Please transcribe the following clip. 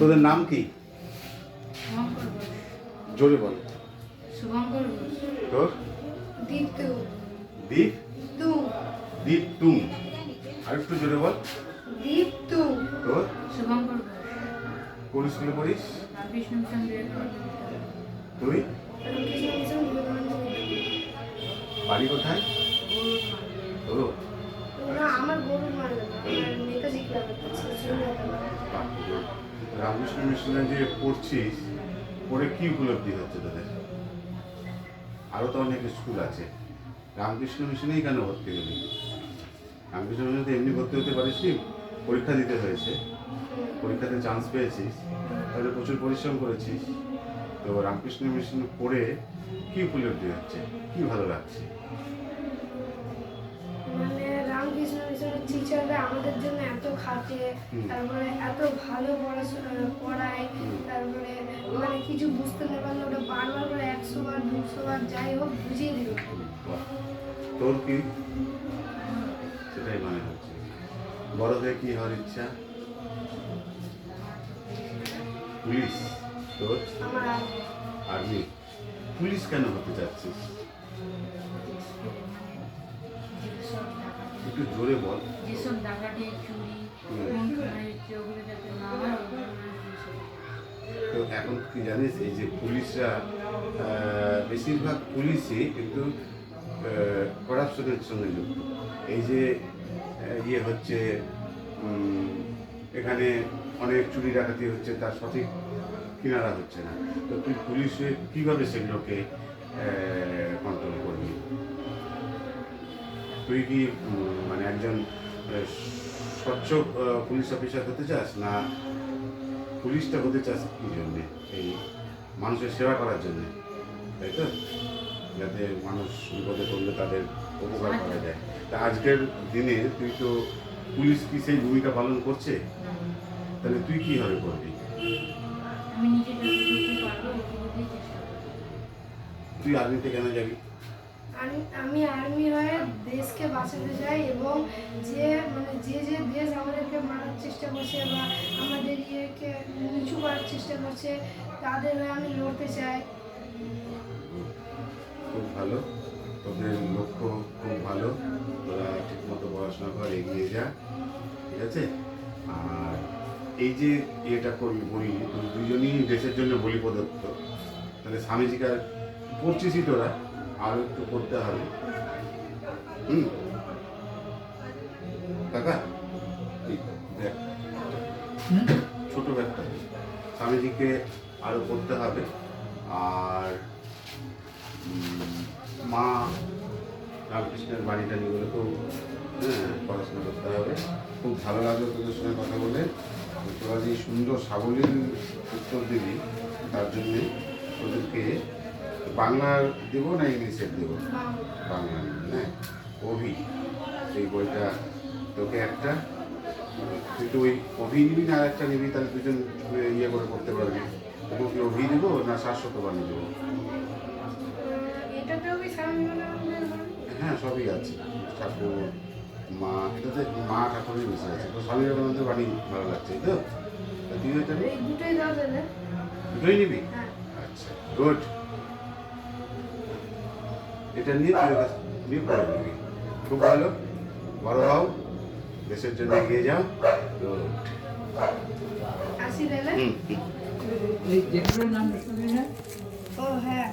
তোদের নাম কি? জোরে বল। শুভঙ্কর ঘোষ। তোর? দীপ্তু। দীপ্তু। দীপ্তু। আর একটু জোরে বল। দীপ্তু। তোর? শুভঙ্কর ঘোষ। কোন স্কুলে পড়িস? রামকৃষ্ণ মিশন বিবেকানন্দ বিদ্যালয়। তুই? রামকৃষ্ণ মিশন বিবেকানন্দ বিদ্যালয়। বাড়ি কোথায়? তোর? না, আমার গরুর মাল না, আমার নেতাজি ক্লাবের কাছে রামকৃষ্ণ মিশনে যে পড়ছিস, পড়ে কি উপলব্ধি হচ্ছে তোদের? আরও তো অনেক স্কুল আছে, রামকৃষ্ণ মিশনেই কেন ভর্তি হলি? রামকৃষ্ণ মিশনে তো এমনি ভর্তি হতে পারিস নি, পরীক্ষা দিতে হয়েছে, পরীক্ষাতে চান্স পেয়েছিস, তাহলে প্রচুর পরিশ্রম করেছিস। তো রামকৃষ্ণ মিশনে পড়ে কি উপলব্ধি হচ্ছে, কি ভালো লাগছে? মানে রামকৃষ্ণ মিশনের টিচাররা আমাদের জন্য এত খাটে, তারপরে এত ভালো পড়াশোনা পড়ায়, তারপরে মানে কিছু বুঝতে না পারলে ওটা বারবার করে 100 বার 200 বার যাই হোক বুঝিয়ে দিল। তোর কি? সেটাই মনে হচ্ছে। বড় হয়ে কি হওয়ার ইচ্ছা? পুলিশ। তোর? আমার আর্মি। পুলিশ কেন হতে চাচ্ছিস? একটু জোরে বল। যেসব ডাকাতি চুরি ওগুলো যাতে না হয়। তো এখন কি জানিস, এই যে পুলিশরা বেশিরভাগ পুলিশই কিন্তু করাপশনের সঙ্গে যুক্ত। এই যে ইয়ে হচ্ছে, এখানে অনেক চুরি ডাকাতি হচ্ছে, তার সঠিক কিনারা হচ্ছে না। তো তুই পুলিশে কীভাবে সেগুলোকে কন্ট্রোল করবি? তুই কি মানে একজন স্বচ্ছ পুলিশ অফিসার হতে চাস, না পুলিশটা হতে চাস কী জন্যে? এই মানুষের সেবা করার জন্যে, তাই তো? যাতে মানুষ বিপদে পড়লে তাদের উপকার করা যায়। তা আজকের দিনে তুই তো, পুলিশ কি সেই ভূমিকা পালন করছে? তাহলে তুই কীভাবে করবি? আমি নিজে যতটুকু পারবো ততটুকুই চেষ্টা করব। তুই আর্মিতে কেন যাবি? আমি আর্মি হয়ে দেশকে বাঁচাতে চাই, এবং যে দেশ আমাদেরকে মারার চেষ্টা করছে বা আমাদের ইয়েকে নিচু করার চেষ্টা করছে, তাদের হয়ে আমি লড়তে চাই। খুব ভালো, তোদের লক্ষ্য খুব ভালো। তোরা ঠিকমতো পড়াশোনা কর, এগিয়ে যা, ঠিক আছে? আর এই যে এটা করবি বলি, দুজনই দেশের জন্য বলি প্রদত্ত, তাহলে স্বামীজিকার পড়ছিসই তোরা, আরও একটু করতে হবে। কাকা দেখ, ছোট ব্যাগটা, স্বামীজিকে আরও করতে হবে। আর মা রামকৃষ্ণের বাড়িটা নিয়ে তো পড়াশোনা করতে হবে। খুব ভালো লাগলো তোদের সঙ্গে কথা বলে। তোরা যে সুন্দর সাবলীল উত্তর দিবি, তার জন্যে তোদেরকে বাংলার দেবো না ইংলিশের দেবো? বাংলা নিবি, হ্যাঁ। অভি, এই বইটা তোকে একটা, তুই তো ওই অভি নিবি না আর একটা নিবি, তাহলে দুজন ইয়ে করে করতে পারবি। তোকে কি অভি দেবো না শাশ্বতবাণী দেবো? হ্যাঁ, সবই আছে, ঠাকুর মা, এটাতে মা ঠাকুরই মিশে আছে। তো স্বামী বিবেকানন্দের বাণী ভালো লাগছে, তো তুই ওইটা দুটোই নিবি? আচ্ছা, গুড। এটা নিয়ে নিয়ে পড়ে নিবি, খুব ভালো। বড় হও, দেশের জন্য এগিয়ে যাও। গুড। আসি তাহলে। এই যেগুলোর নাম শুনি না। ও হ্যাঁ।